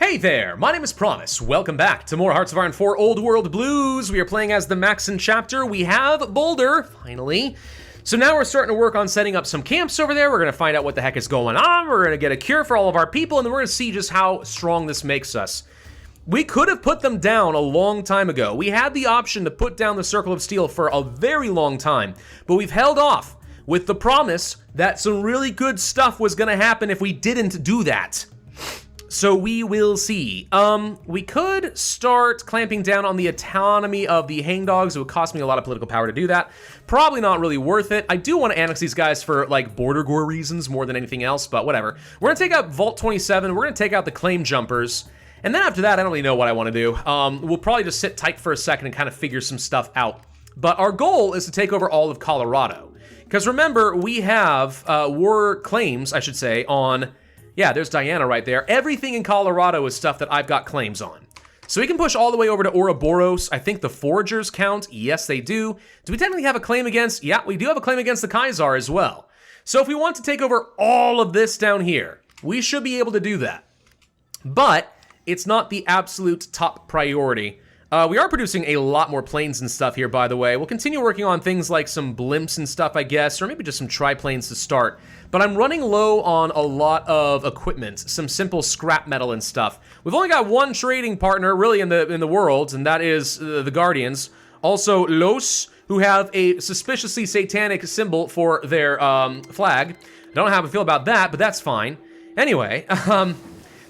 Hey there, my name is Pravus. Welcome back to more Hearts of Iron 4 Old World Blues. We are playing as the Maxson chapter. We have Boulder, finally. So now we're starting to work on setting up some camps over there. We're gonna find out what the heck is going on. We're gonna get a cure for all of our people, and then we're gonna see just how strong this makes us. We could have put them down a long time ago. We had the option to put down the Circle of Steel for a very long time, but we've held off with the promise that some really good stuff was gonna happen if we didn't do that. So we will see. We could start clamping down on the autonomy of the hangdogs. It would cost me a lot of political power to do that. Probably not really worth it. I do want to annex these guys for like border gore reasons more than anything else, but whatever. We're gonna take out Vault 27. We're gonna take out the claim jumpers. And then after that, I don't really know what I want to do. We'll probably just sit tight for a second and kind of figure some stuff out. But our goal is to take over all of Colorado. Because remember, we have war claims, I should say, on... Yeah, there's Diana right there. Everything in Colorado is stuff that I've got claims on. So we can push all the way over to Ouroboros. I think the Foragers count. Yes, they do. Do we technically have a claim against? Yeah, we do have a claim against the Kaisar as well. So if we want to take over all of this down here, we should be able to do that. But it's not the absolute top priority. We are producing a lot more planes and stuff here, by the way. We'll continue working on things like some blimps and stuff, I guess, or maybe just some triplanes to start. But I'm running low on a lot of equipment, some simple scrap metal and stuff. We've only got one trading partner, really, in the world, and that is the Guardians. Also, Los, who have a suspiciously satanic symbol for their flag. I don't know how I feel about that, but that's fine. Anyway,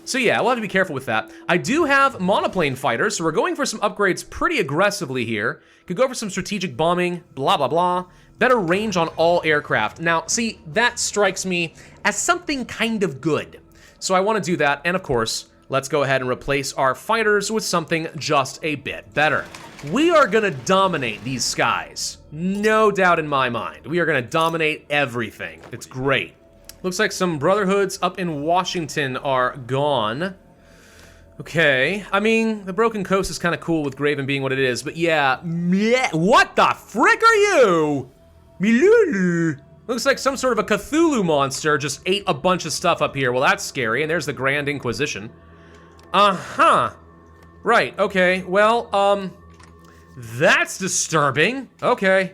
so yeah, we'll have to be careful with that. I do have monoplane fighters, so we're going for some upgrades pretty aggressively here. Could go for some strategic bombing, blah, blah, blah. Better range on all aircraft. Now, see, that strikes me as something kind of good. So I want to do that, and of course, let's go ahead and replace our fighters with something just a bit better. We are gonna dominate these skies. No doubt in my mind. We are gonna dominate everything. It's great. Looks like some Brotherhoods up in Washington are gone. Okay, I mean, the Broken Coast is kind of cool with Graven being what it is, but yeah, what the frick are you? Milulu. Looks like some sort of a Cthulhu monster just ate a bunch of stuff up here. Well, that's scary, and there's the Grand Inquisition. Uh-huh. Right, okay, well, that's disturbing. Okay,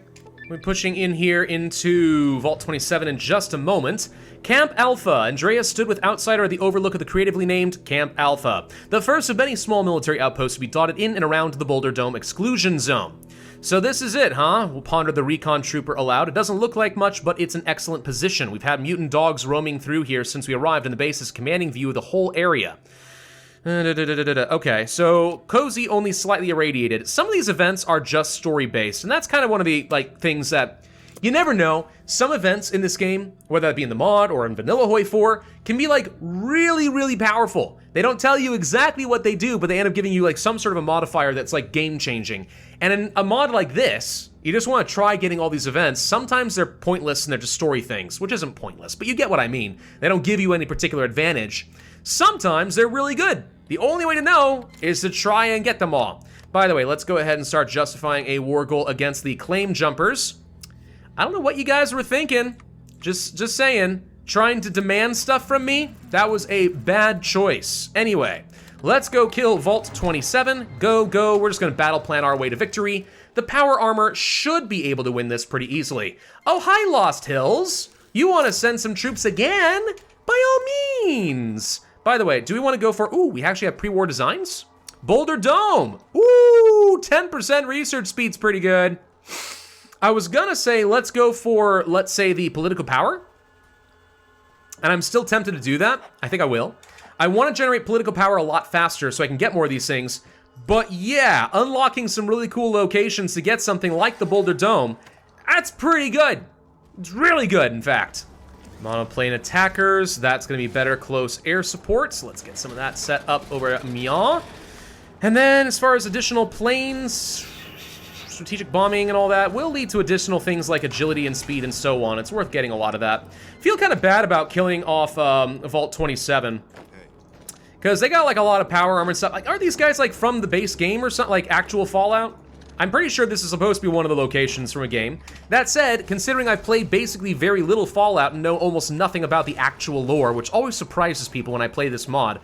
we're pushing in here into Vault 27 in just a moment. Camp Alpha. Andrea stood with Outsider at the overlook of the creatively named Camp Alpha, the first of many small military outposts to be dotted in and around the Boulder Dome exclusion zone. So this is it, huh? We'll ponder the recon trooper aloud. It doesn't look like much, but it's an excellent position. We've had mutant dogs roaming through here since we arrived, and the base is commanding view of the whole area. Okay, so cozy, only slightly irradiated. Some of these events are just story-based, and that's kind of one of the things that you never know. Some events in this game, whether that be in the mod or in vanilla HoI4, can be really, really powerful. They don't tell you exactly what they do, but they end up giving you some sort of a modifier that's game-changing. And in a mod like this, you just want to try getting all these events. Sometimes they're pointless and they're just story things, which isn't pointless, but you get what I mean. They don't give you any particular advantage. Sometimes they're really good. The only way to know is to try and get them all. By the way, let's go ahead and start justifying a war goal against the claim jumpers. I don't know what you guys were thinking. Just saying. Trying to demand stuff from me? That was a bad choice. Anyway, let's go kill Vault 27. Go, go. We're just gonna battle plan our way to victory. The power armor should be able to win this pretty easily. Oh, hi, Lost Hills. You want to send some troops again? By all means. By the way, do we want to go for... Ooh, we actually have pre-war designs? Boulder Dome. Ooh, 10% research speed's pretty good. I was gonna say, let's go for, let's say, the political power. And I'm still tempted to do that. I think I will. I want to generate political power a lot faster so I can get more of these things. But yeah, unlocking some really cool locations to get something like the Boulder Dome, that's pretty good. It's really good, in fact. Monoplane attackers, that's gonna be better close air support. So let's get some of that set up over at Mia. And then as far as additional planes, strategic bombing and all that will lead to additional things like agility and speed and so on. It's worth getting a lot of that. Feel kind of bad about killing off Vault 27. Because they got a lot of power armor and stuff. Aren't these guys from the base game or something, actual Fallout? I'm pretty sure this is supposed to be one of the locations from a game. That said, considering I've played basically very little Fallout and know almost nothing about the actual lore, which always surprises people when I play this mod,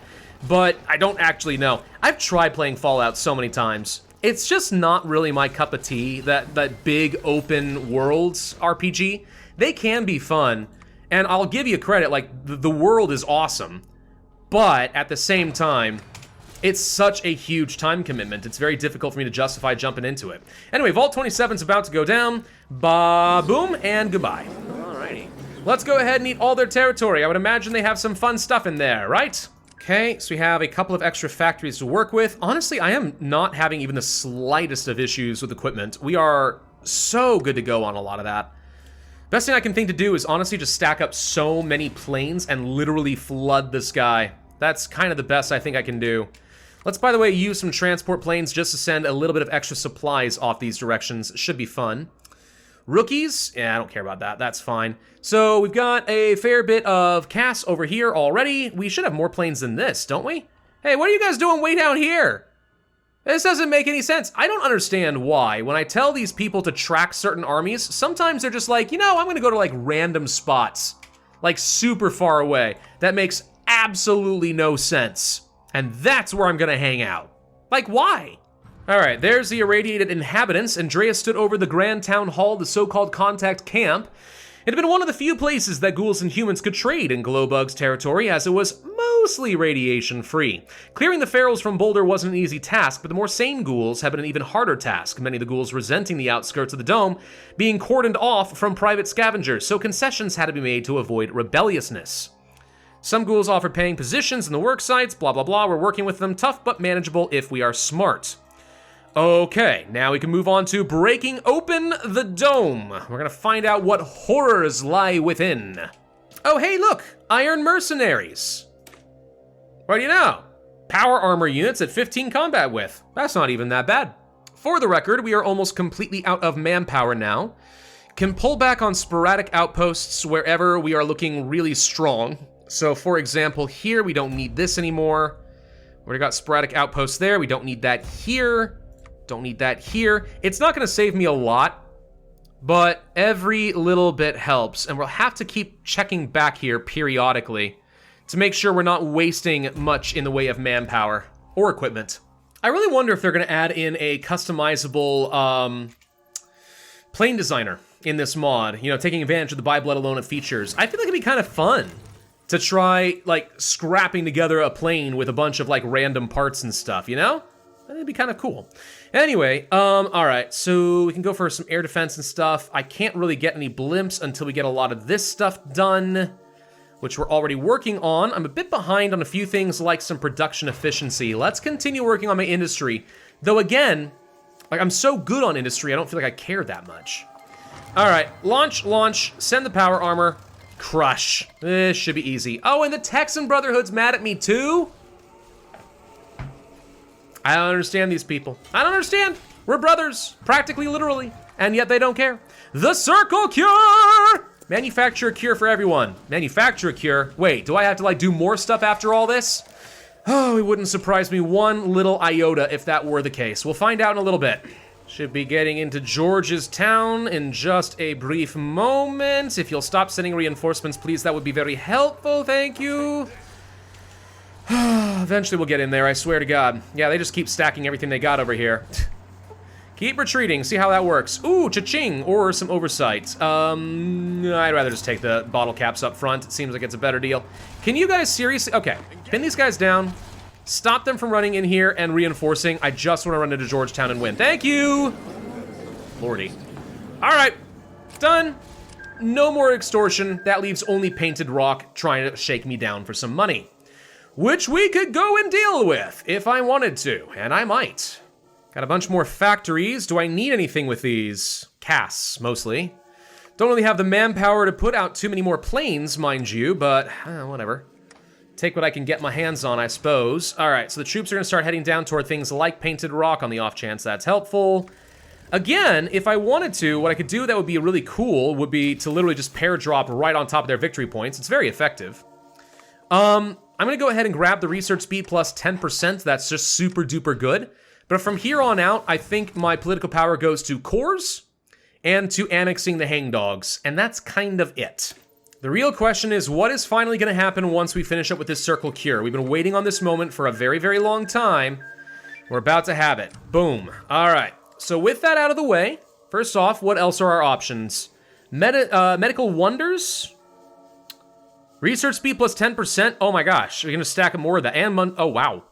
but I don't actually know. I've tried playing Fallout so many times. It's just not really my cup of tea, that big open worlds RPG. They can be fun, and I'll give you credit, like, the world is awesome, but at the same time, it's such a huge time commitment. It's very difficult for me to justify jumping into it. Anyway, Vault 27's about to go down. Ba-boom, and goodbye. Alrighty. Let's go ahead and eat all their territory. I would imagine they have some fun stuff in there, right? Okay, so we have a couple of extra factories to work with. Honestly, I am not having even the slightest of issues with equipment. We are so good to go on a lot of that. Best thing I can think to do is honestly just stack up so many planes and literally flood the sky. That's kind of the best I think I can do. Let's, by the way, use some transport planes just to send a little bit of extra supplies off these directions. Should be fun. Rookies? Yeah, I don't care about that. That's fine. So we've got a fair bit of CAS over here already. We should have more planes than this, don't we? Hey, what are you guys doing way down here? This doesn't make any sense. I don't understand why, when I tell these people to track certain armies, sometimes they're just like, you know, I'm gonna go to like random spots, like super far away. That makes absolutely no sense. And that's where I'm gonna hang out. Like, why? All right, there's the irradiated inhabitants. Andrea stood over the Grand Town Hall, the so-called contact camp. It had been one of the few places that ghouls and humans could trade in Glowbug's territory, as it was mostly radiation-free. Clearing the ferals from Boulder wasn't an easy task, but the more sane ghouls had been an even harder task, many of the ghouls resenting the outskirts of the dome, being cordoned off from private scavengers, so concessions had to be made to avoid rebelliousness. Some ghouls offered paying positions in the work sites, blah blah blah, we're working with them, tough but manageable if we are smart. Okay, now we can move on to breaking open the dome. We're gonna find out what horrors lie within. Oh hey look, Iron Mercenaries. What do you know? Power armor units at 15 combat width. That's not even that bad. For the record, we are almost completely out of manpower now. Can pull back on sporadic outposts wherever we are looking really strong. So for example, here we don't need this anymore. We got sporadic outposts there. We don't need that here. Don't need that here. It's not gonna save me a lot, but every little bit helps. And we'll have to keep checking back here periodically to make sure we're not wasting much in the way of manpower or equipment. I really wonder if they're gonna add in a customizable plane designer in this mod, you know, taking advantage of the By Blood Alone of features. I feel like it'd be kind of fun to try, like, scrapping together a plane with a bunch of, like, random parts and stuff, you know? That'd be kind of cool. Anyway, all right, so we can go for some air defense and stuff. I can't really get any blimps until we get a lot of this stuff done, which we're already working on. I'm a bit behind on a few things like some production efficiency. Let's continue working on my industry. Though again, like, I'm so good on industry, I don't feel like I care that much. All right, launch, send the power armor. Crush. This should be easy. Oh, and the Texan Brotherhood's mad at me too? I don't understand these people. I don't understand. We're brothers, practically literally, and yet they don't care. The Circle Cure! Manufacture a cure for everyone. Manufacture a cure? Wait, do I have to like do more stuff after all this? Oh, it wouldn't surprise me one little iota if that were the case. We'll find out in a little bit. Should be getting into George's town in just a brief moment. If you'll stop sending reinforcements, please, that would be very helpful, thank you. Eventually we'll get in there, I swear to God. Yeah, they just keep stacking everything they got over here. Keep retreating, see how that works. Ooh, cha-ching, or some oversight. I'd rather just take the bottle caps up front. It seems like it's a better deal. Can you guys seriously, okay, pin these guys down. Stop them from running in here and reinforcing. I just want to run into Georgetown and win. Thank you! Lordy. All right, done. No more extortion. That leaves only Painted Rock trying to shake me down for some money. Which we could go and deal with if I wanted to, and I might. Got a bunch more factories. Do I need anything with these? CAS, mostly. Don't really have the manpower to put out too many more planes, mind you, but whatever. Take what I can get my hands on, I suppose. All right, so the troops are gonna start heading down toward things like Painted Rock on the off chance that's helpful. Again, if I wanted to, what I could do that would be really cool would be to literally just pair drop right on top of their victory points. It's very effective. I'm gonna go ahead and grab the research speed plus 10%. That's just super duper good. But But from here on out, I think my political power goes to cores and to annexing the hangdogs, and that's kind of it. The real question is, what is finally going to happen once we finish up with this circle cure? We've been waiting on this moment for a very, very long time. We're about to have it. Boom. All right. So with that out of the way, first off, what else are our options? Medical wonders? Research speed plus 10%? Oh my gosh. We're going to stack more of that. And oh, wow.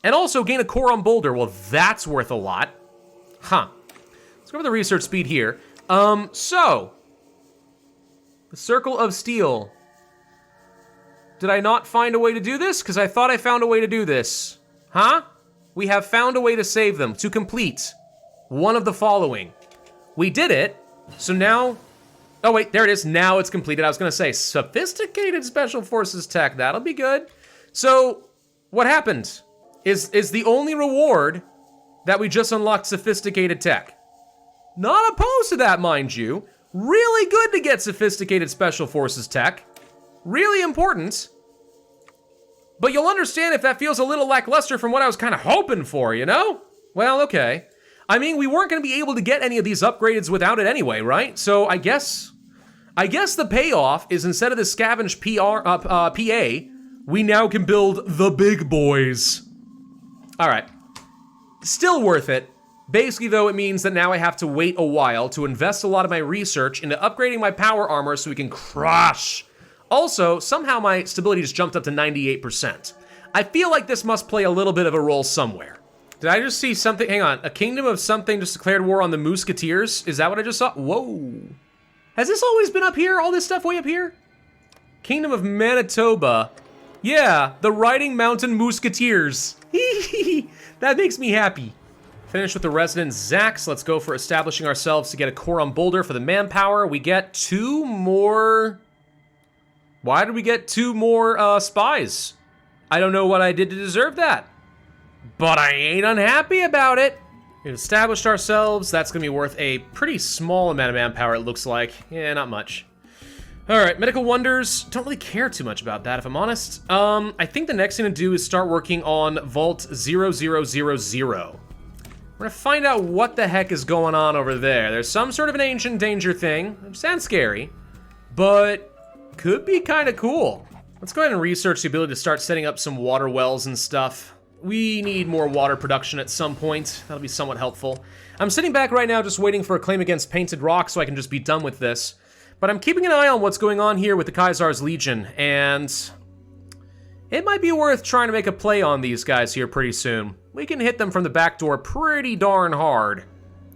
And also gain a core on Boulder. Well, that's worth a lot. Huh. Let's go with the research speed here. So... the Circle of Steel. Did I not find a way to do this? Because I thought I found a way to do this. Huh? We have found a way to save them, to complete one of the following. We did it, so now... oh wait, there it is, now it's completed. I was gonna say, sophisticated special forces tech, that'll be good. So, what happened is the only reward that we just unlocked sophisticated tech. Not opposed to that, mind you. Really good to get sophisticated special forces tech. Really important. But you'll understand if that feels a little lackluster from what I was kind of hoping for, you know? Well, okay. I mean, we weren't going to be able to get any of these upgrades without it anyway, right? So I guess the payoff is instead of the scavenge PA, we now can build the big boys. All right. Still worth it. Basically, though, it means that now I have to wait a while to invest a lot of my research into upgrading my power armor so we can crush. Also, somehow my stability just jumped up to 98%. I feel like this must play a little bit of a role somewhere. Did I just see something? Hang on. A kingdom of something just declared war on the Musketeers? Is that what I just saw? Whoa. Has this always been up here? All this stuff way up here? Kingdom of Manitoba. Yeah, the Riding Mountain Musketeers. That makes me happy. Finish with the resident Zax. Let's go for establishing ourselves to get a core on Boulder for the manpower. We get 2 more... why did we get 2 more spies? I don't know what I did to deserve that. But I ain't unhappy about it. We've established ourselves. That's gonna be worth a pretty small amount of manpower, it looks like. Yeah, not much. All right, medical wonders. Don't really care too much about that, if I'm honest. I think the next thing to do is start working on Vault 0000. We're gonna find out what the heck is going on over there. There's some sort of an ancient danger thing. It sounds scary, but could be kind of cool. Let's go ahead and research the ability to start setting up some water wells and stuff. We need more water production at some point. That'll be somewhat helpful. I'm sitting back right now just waiting for a claim against Painted Rock so I can just be done with this. But I'm keeping an eye on what's going on here with the Caesar's Legion, and it might be worth trying to make a play on these guys here pretty soon. We can hit them from the back door pretty darn hard.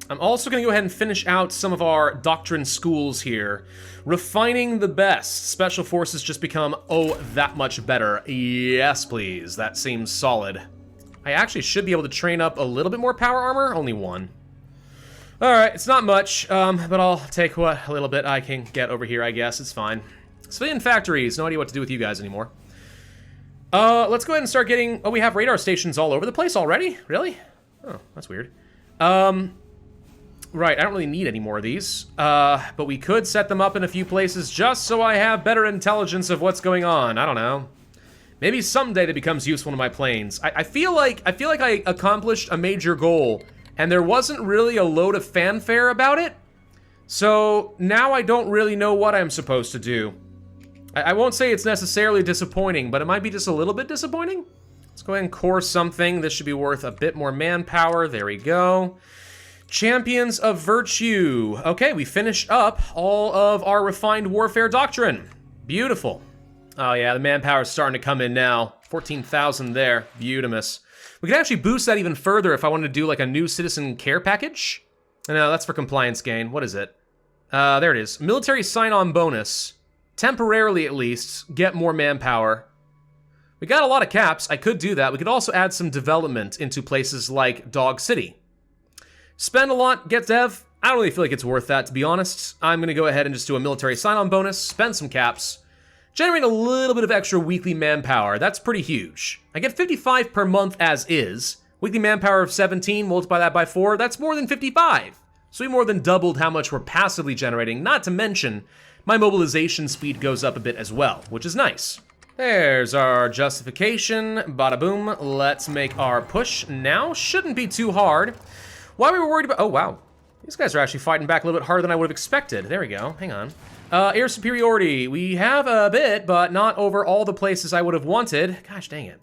I'm also going to go ahead and finish out some of our doctrine schools here. Refining the best. Special forces just become, oh, that much better. Yes, please. That seems solid. I actually should be able to train up a little bit more power armor. Only 1. All right, it's not much, but I'll take what a little bit I can get over here, I guess. It's fine. Civilian factories. No idea what to do with you guys anymore. Let's go ahead and start getting... oh, we have radar stations all over the place already? Really? Oh, that's weird. Right, I don't really need any more of these. But we could set them up in a few places just so I have better intelligence of what's going on. I don't know. Maybe someday that becomes useful to my planes. I feel like I accomplished a major goal, and there wasn't really a load of fanfare about it. So now I don't really know what I'm supposed to do. I won't say it's necessarily disappointing, but it might be just a little bit disappointing. Let's go ahead and core something. This should be worth a bit more manpower. There we go. Champions of Virtue. Okay, we finished up all of our refined warfare doctrine. Beautiful. Oh yeah, the manpower is starting to come in now. 14,000 there. Beautimous. We could actually boost that even further if I wanted to do like a new citizen care package. No, that's for compliance gain. What is it? There it is. Military sign-on bonus. Temporarily, at least, get more manpower. We got a lot of caps. I could do that. We could also add some development into places like Dog City. Spend a lot, get dev. I don't really feel like it's worth that, to be honest. I'm going to go ahead and just do a military sign-on bonus, spend some caps, generate a little bit of extra weekly manpower. That's pretty huge. I get 55 per month as is. Weekly manpower of 17, multiply that by 4, that's more than 55. So we more than doubled how much we're passively generating, not to mention my mobilization speed goes up a bit as well, which is nice. There's our justification. Bada boom. Let's make our push now. Shouldn't be too hard. Why we were worried about... Oh, wow. These guys are actually fighting back a little bit harder than I would have expected. There we go. Hang on. Air superiority. We have a bit, but not over all the places I would have wanted. Gosh dang it.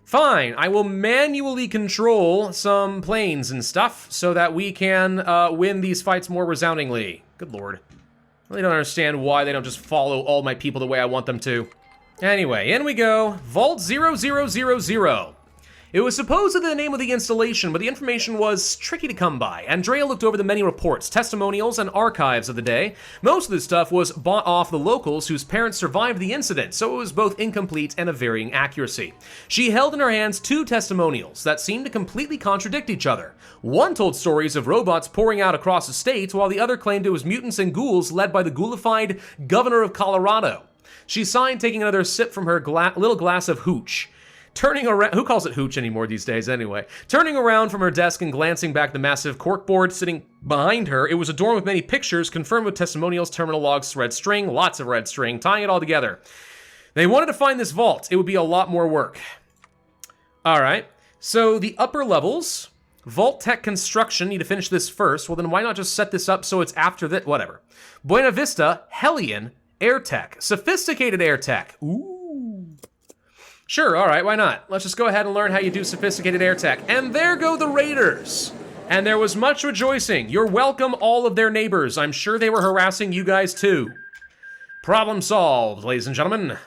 Fine. I will manually control some planes and stuff so that we can win these fights more resoundingly. Good lord. I really don't understand why they don't just follow all my people the way I want them to. Anyway, in we go. Vault 0000. It was supposedly the name of the installation, but the information was tricky to come by. Andrea looked over the many reports, testimonials, and archives of the day. Most of this stuff was bought off the locals whose parents survived the incident, so it was both incomplete and of varying accuracy. She held in her hands 2 testimonials that seemed to completely contradict each other. One told stories of robots pouring out across the state, while the other claimed it was mutants and ghouls led by the ghoulified governor of Colorado. She sighed, taking another sip from her little glass of hooch. Turning around, who calls it hooch anymore these days anyway? Turning around from her desk and glancing back at the massive corkboard sitting behind her, it was adorned with many pictures, confirmed with testimonials, terminal logs, red string, lots of red string, tying it all together. They wanted to find this vault. It would be a lot more work. All right, so the upper levels, Vault Tech Construction, need to finish this first. Well, then why not just set this up so it's after that? Whatever. Buena Vista, Hellion, Air Tech, Sophisticated Air Tech. Ooh. Sure, all right, why not? Let's just go ahead and learn how you do sophisticated air tech. And there go the raiders. And there was much rejoicing. You're welcome, all of their neighbors. I'm sure they were harassing you guys too. Problem solved, ladies and gentlemen.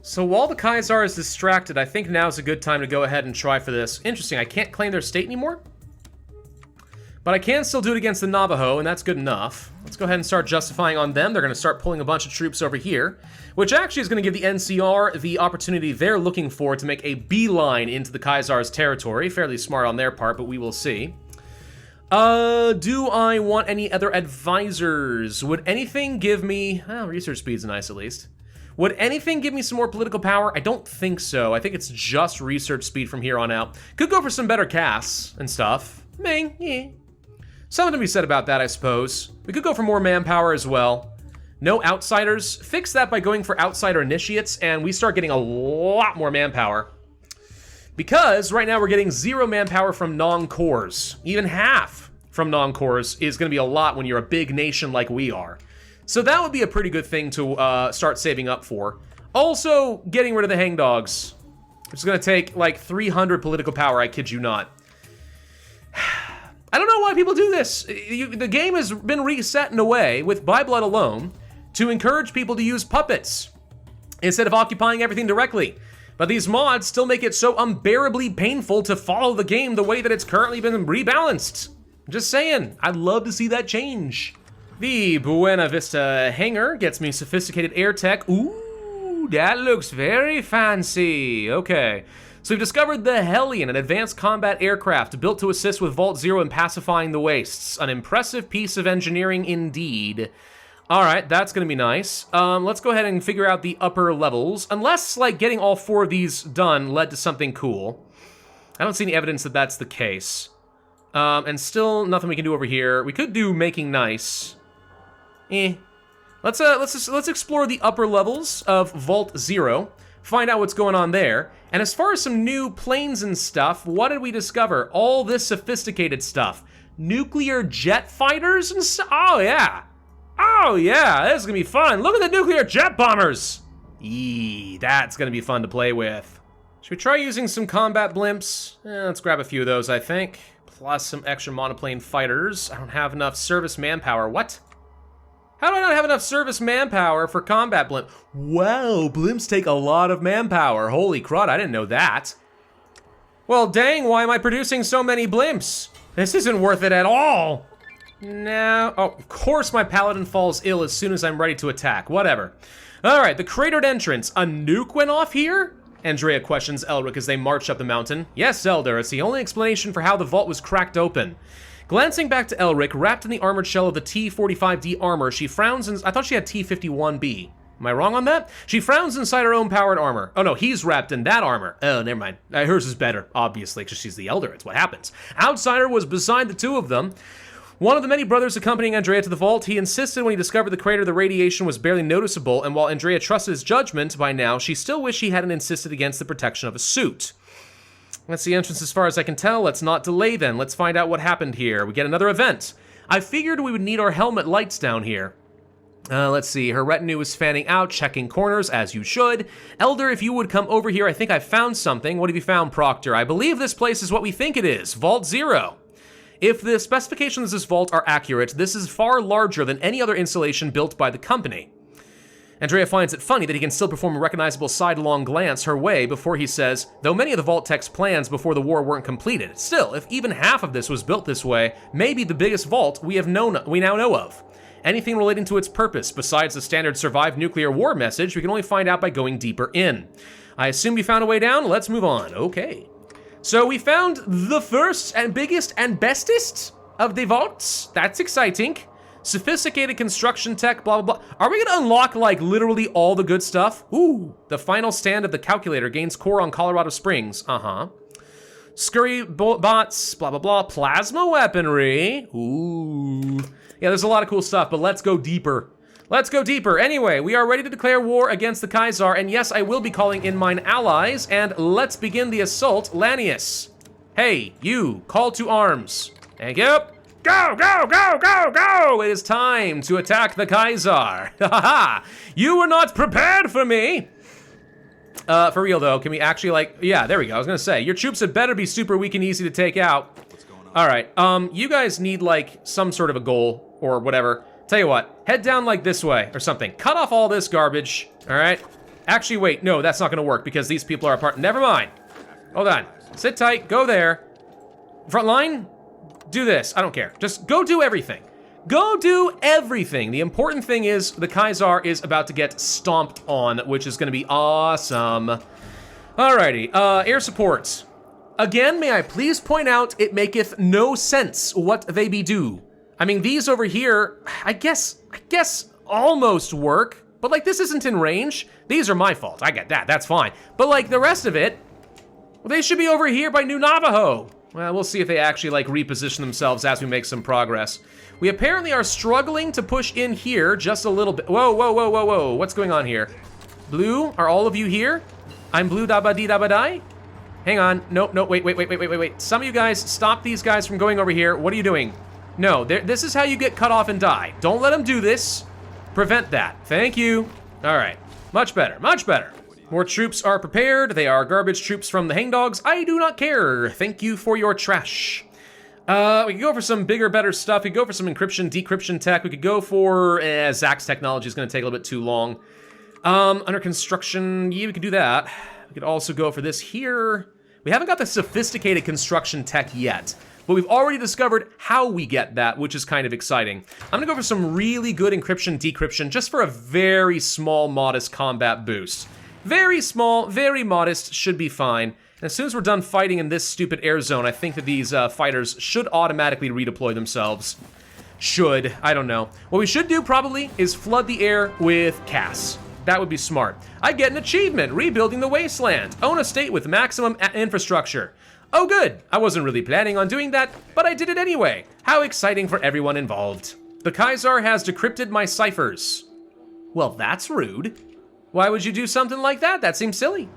So while the Kaisar is distracted, I think now's a good time to go ahead and try for this. Interesting, I can't claim their state anymore? But I can still do it against the Navajo, and that's good enough. Let's go ahead and start justifying on them. They're going to start pulling a bunch of troops over here, which actually is going to give the NCR the opportunity they're looking for to make a beeline into the Kaisar's territory. Fairly smart on their part, but we will see. Do I want any other advisors? Would anything give me... Well, research speed's nice at least. Would anything give me some more political power? I don't think so. I think it's just research speed from here on out. Could go for some better casts and stuff. Meh, yeah. Something to be said about that, I suppose. We could go for more manpower as well. No outsiders. Fix that by going for outsider initiates, and we start getting a lot more manpower. Because right now we're getting 0 manpower from non-cores. Even half from non-cores is going to be a lot when you're a big nation like we are. So that would be a pretty good thing to start saving up for. Also, getting rid of the hangdogs. It's going to take like 300 political power, I kid you not. I don't know why people do this. The game has been reset in a way, with By Blood alone, to encourage people to use puppets instead of occupying everything directly. But these mods still make it so unbearably painful to follow the game the way that it's currently been rebalanced. I'm just saying, I'd love to see that change. The Buena Vista hangar gets me sophisticated air tech. Ooh, that looks very fancy. Okay. So we've discovered the Hellion, an advanced combat aircraft built to assist with Vault Zero in pacifying the wastes. An impressive piece of engineering indeed. All right, that's gonna be nice. Let's go ahead and figure out the upper levels. Unless, like, getting all 4 of these done led to something cool. I don't see any evidence that that's the case. And still nothing we can do over here. We could do making nice. Let's explore the upper levels of Vault Zero. Find out what's going on there. And as far as some new planes and stuff, what did we discover? All this sophisticated stuff. Nuclear jet fighters and stuff? Oh, yeah. Oh, yeah, this is gonna be fun. Look at the nuclear jet bombers. Eee, that's gonna be fun to play with. Should we try using some combat blimps? Let's grab a few of those, I think. Plus some extra monoplane fighters. I don't have enough service manpower. What? How do I not have enough service manpower for combat blimp? Wow, blimps take a lot of manpower. Holy crud, I didn't know that. Well, dang, why am I producing so many blimps? This isn't worth it at all. No, oh, of course my paladin falls ill as soon as I'm ready to attack. Whatever. All right, the cratered entrance. A nuke went off here? Andrea questions Elric as they march up the mountain. Yes, Elder, it's the only explanation for how the vault was cracked open. Glancing back to Elric, wrapped in the armored shell of the T-45D armor, she frowns and I thought she had T-51B. Am I wrong on that? She frowns inside her own powered armor. Oh no, he's wrapped in that armor. Oh, never mind. Hers is better, obviously, because she's the Elder. It's what happens. Outsider was beside the two of them. One of the many brothers accompanying Andrea to the vault, he insisted when he discovered the crater the radiation was barely noticeable, and while Andrea trusted his judgment by now, she still wished he hadn't insisted against the protection of a suit. That's the entrance as far as I can tell. Let's not delay then. Let's find out what happened here. We get another event. I figured we would need our helmet lights down here. Let's see. Her retinue is fanning out, checking corners, as you should. Elder, if you would come over here, I think I found something. What have you found, Proctor? I believe this place is what we think it is. Vault 0. If the specifications of this vault are accurate, this is far larger than any other installation built by the company. Andrea finds it funny that he can still perform a recognizable sidelong glance her way before he says, though many of the Vault Tech's plans before the war weren't completed, still, if even half of this was built this way, maybe the biggest vault we now know of. Anything relating to its purpose, besides the standard survive nuclear war message, we can only find out by going deeper in. I assume you found a way down? Let's move on. Okay. So we found the first and biggest and bestest of the vaults. That's exciting. Sophisticated construction tech, blah, blah, blah. Are we gonna unlock, like, literally all the good stuff? Ooh, the final stand of the calculator gains core on Colorado Springs. Scurry bots, blah, blah, blah. Plasma weaponry. Ooh. Yeah, there's a lot of cool stuff, but let's go deeper. Let's go deeper. Anyway, we are ready to declare war against the Kaiser, and yes, I will be calling in mine allies, and let's begin the assault. Lanius. Hey, you, call to arms. Thank you. Go, go, go, go, go! It is time to attack the Kaiser. Ha ha! You were not prepared for me! For real though, can we actually yeah, there we go. I was gonna say, your troops had better be super weak and easy to take out. What's going on? All right, you guys need like some sort of a goal or whatever. Tell you what, head down like this way or something. Cut off all this garbage, all right? Actually, wait, no, that's not gonna work because these people are apart. Never mind. Hold on, sit tight, go there. Front line, do this, I don't care. Just go do everything. Go do everything. The important thing is the Kaiser is about to get stomped on, which is gonna be awesome. Alrighty, air support. Again, may I please point out, it maketh no sense what they be do. I mean, these over here, I guess almost work, but like this isn't in range. These are my fault, I get that, that's fine. But like the rest of it, well, they should be over here by New Navajo. Well, we'll see if they actually like reposition themselves as we make some progress. We apparently are struggling to push in here just a little bit. Whoa, whoa, whoa, whoa, whoa, what's going on here? Blue, are all of you here? I'm blue da-ba-dee-da-ba-die? Hang on, no, wait. Some of you guys, stop these guys from going over here. What are you doing? No, this is how you get cut off and die. Don't let them do this. Prevent that. Thank you. All right, much better, much better. More troops are prepared. They are garbage troops from the hangdogs. I do not care. Thank you for your trash. We could go for some bigger, better stuff. We could go for some encryption, decryption tech. We could go for, Zach's technology is gonna take a little bit too long. Under construction, yeah, we could do that. We could also go for this here. We haven't got the sophisticated construction tech yet, but we've already discovered how we get that, which is kind of exciting. I'm gonna go for some really good encryption, decryption, just for a very small, modest combat boost. Very small, very modest, should be fine. And as soon as we're done fighting in this stupid air zone, I think that these fighters should automatically redeploy themselves. Should, I don't know. What we should do probably is flood the air with Cass. That would be smart. I get an achievement, rebuilding the wasteland. Own a state with maximum infrastructure. Oh good, I wasn't really planning on doing that, but I did it anyway. How exciting for everyone involved. The Kaiser has decrypted my ciphers. Well, that's rude. Why would you do something like that? That seems silly.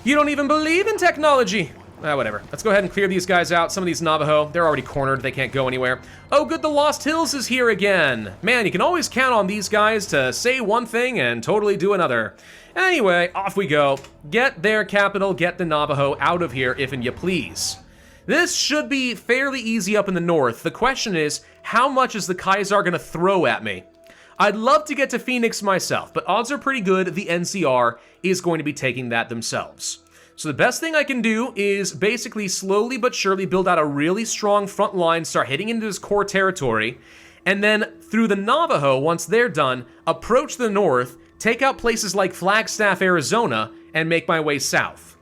You don't even believe in technology. Whatever. Let's go ahead and clear these guys out. Some of these Navajo, they're already cornered. They can't go anywhere. Oh, good, the Lost Hills is here again. Man, you can always count on these guys to say one thing and totally do another. Anyway, off we go. Get their capital, get the Navajo out of here, if and you please. This should be fairly easy up in the north. The question is, how much is the Kaiser gonna throw at me? I'd love to get to Phoenix myself, but odds are pretty good the NCR is going to be taking that themselves. So the best thing I can do is basically slowly but surely build out a really strong front line, start hitting into his core territory, and then through the Navajo, once they're done, approach the north, take out places like Flagstaff, Arizona, and make my way south.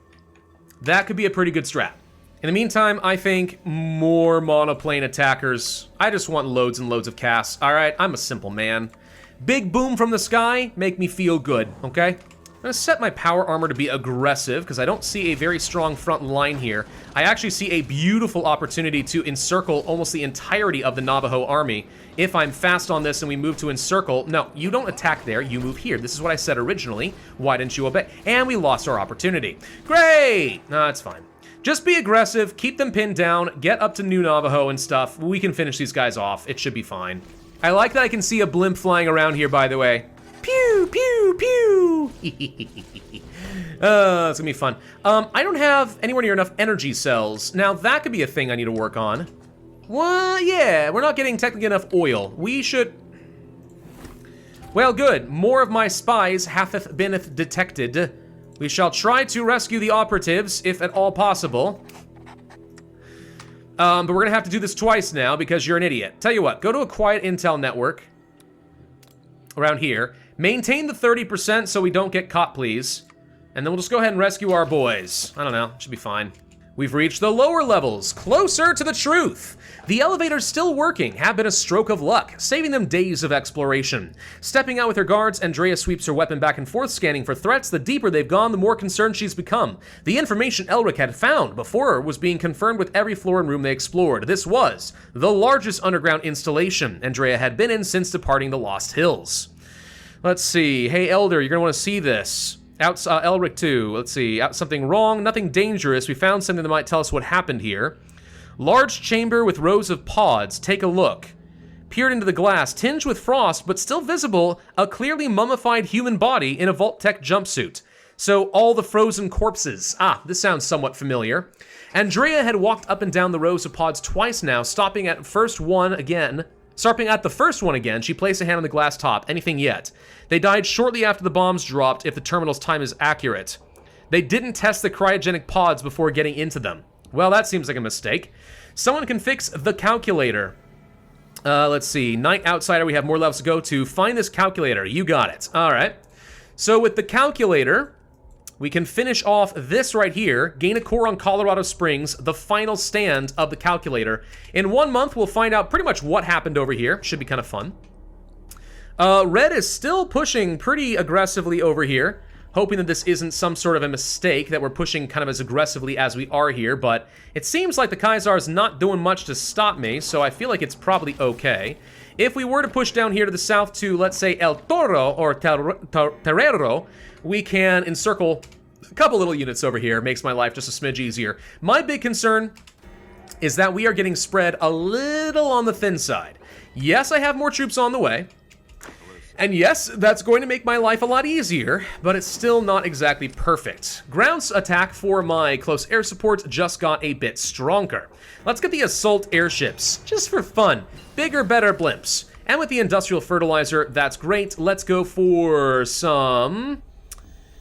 That could be a pretty good strat. In the meantime, I think more monoplane attackers. I just want loads and loads of Cass. All right, I'm a simple man. Big boom from the sky, make me feel good, okay? I'm gonna set my power armor to be aggressive because I don't see a very strong front line here. I actually see a beautiful opportunity to encircle almost the entirety of the Navajo army. If I'm fast on this and we move to encircle, no, you don't attack there, you move here. This is what I said originally. Why didn't you obey? And we lost our opportunity. Great! No, that's fine. Just be aggressive, keep them pinned down, get up to New Navajo and stuff. We can finish these guys off. It should be fine. I like that I can see a blimp flying around here, by the way. Pew, pew, pew! It's gonna be fun. I don't have anywhere near enough energy cells. Now, that could be a thing I need to work on. Well, yeah, we're not getting technically enough oil. We should... Well, good. More of my spies hath been detected. We shall try to rescue the operatives, if at all possible. But we're gonna have to do this twice now because you're an idiot. Tell you what, go to a quiet intel network. Around here. Maintain the 30% so we don't get caught, please. And then we'll just go ahead and rescue our boys. I don't know, should be fine. We've reached the lower levels, closer to the truth. The elevators still working have been a stroke of luck, saving them days of exploration. Stepping out with her guards, Andrea sweeps her weapon back and forth, scanning for threats. The deeper they've gone, the more concerned she's become. The information Elric had found before her was being confirmed with every floor and room they explored. This was the largest underground installation Andrea had been in since departing the Lost Hills. Let's see. Hey, Elder, you're going to want to see this. Elric 2. Let's see. Something wrong, nothing dangerous. We found something that might tell us what happened here. Large chamber with rows of pods. Take a look. Peered into the glass, tinged with frost, but still visible, a clearly mummified human body in a Vault-Tec jumpsuit. So all the frozen corpses. Ah, this sounds somewhat familiar. Andrea had walked up and down the rows of pods twice now, stopping at the first one again, she placed a hand on the glass top. Anything yet? They died shortly after the bombs dropped, if the terminal's time is accurate. They didn't test the cryogenic pods before getting into them. Well, that seems like a mistake. Someone can fix the calculator. Let's see. Night Outsider, we have more levels to go to. Find this calculator. You got it. All right. So with the calculator, we can finish off this right here, gain a core on Colorado Springs, the final stand of the calculator. In 1 month, we'll find out pretty much what happened over here. Should be kind of fun. Red is still pushing pretty aggressively over here, hoping that this isn't some sort of a mistake, that we're pushing kind of as aggressively as we are here, but it seems like the Kaiser's not doing much to stop me, so I feel like it's probably okay. If we were to push down here to the south to, let's say, El Toro or Terrero, we can encircle a couple little units over here. Makes my life just a smidge easier. My big concern is that we are getting spread a little on the thin side. Yes, I have more troops on the way. And yes, that's going to make my life a lot easier, but it's still not exactly perfect. Ground attack for my close air support just got a bit stronger. Let's get the assault airships, just for fun. Bigger, better blimps. And with the industrial fertilizer, that's great. Let's go for some...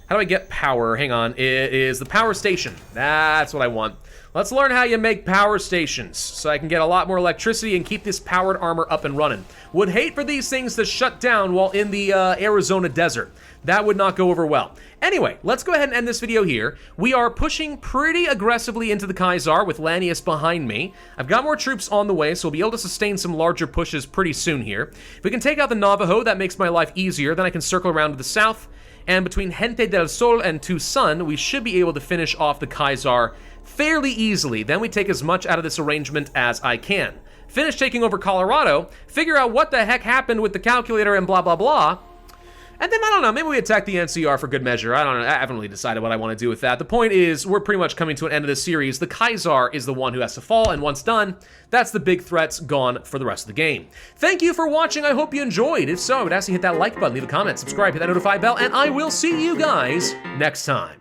How do I get power? Hang on. It is the power station. That's what I want. Let's learn how you make power stations so I can get a lot more electricity and keep this powered armor up and running. Would hate for these things to shut down while in the Arizona desert. That would not go over well. Anyway, let's go ahead and end this video here. We are pushing pretty aggressively into the Kaiser with Lanius behind me. I've got more troops on the way, so we'll be able to sustain some larger pushes pretty soon here. If we can take out the Navajo, that makes my life easier. Then I can circle around to the south. And between Gente del Sol and Tucson, we should be able to finish off the Kaiser fairly easily. Then we take as much out of this arrangement as I can. Finish taking over Colorado, figure out what the heck happened with the calculator and blah, blah, blah. And then, I don't know, maybe we attack the NCR for good measure. I don't know, I haven't really decided what I want to do with that. The point is, we're pretty much coming to an end of this series. The Kaiser is the one who has to fall, and once done, that's the big threats gone for the rest of the game. Thank you for watching, I hope you enjoyed. If so, I would ask you to hit that like button, leave a comment, subscribe, hit that notify bell, and I will see you guys next time.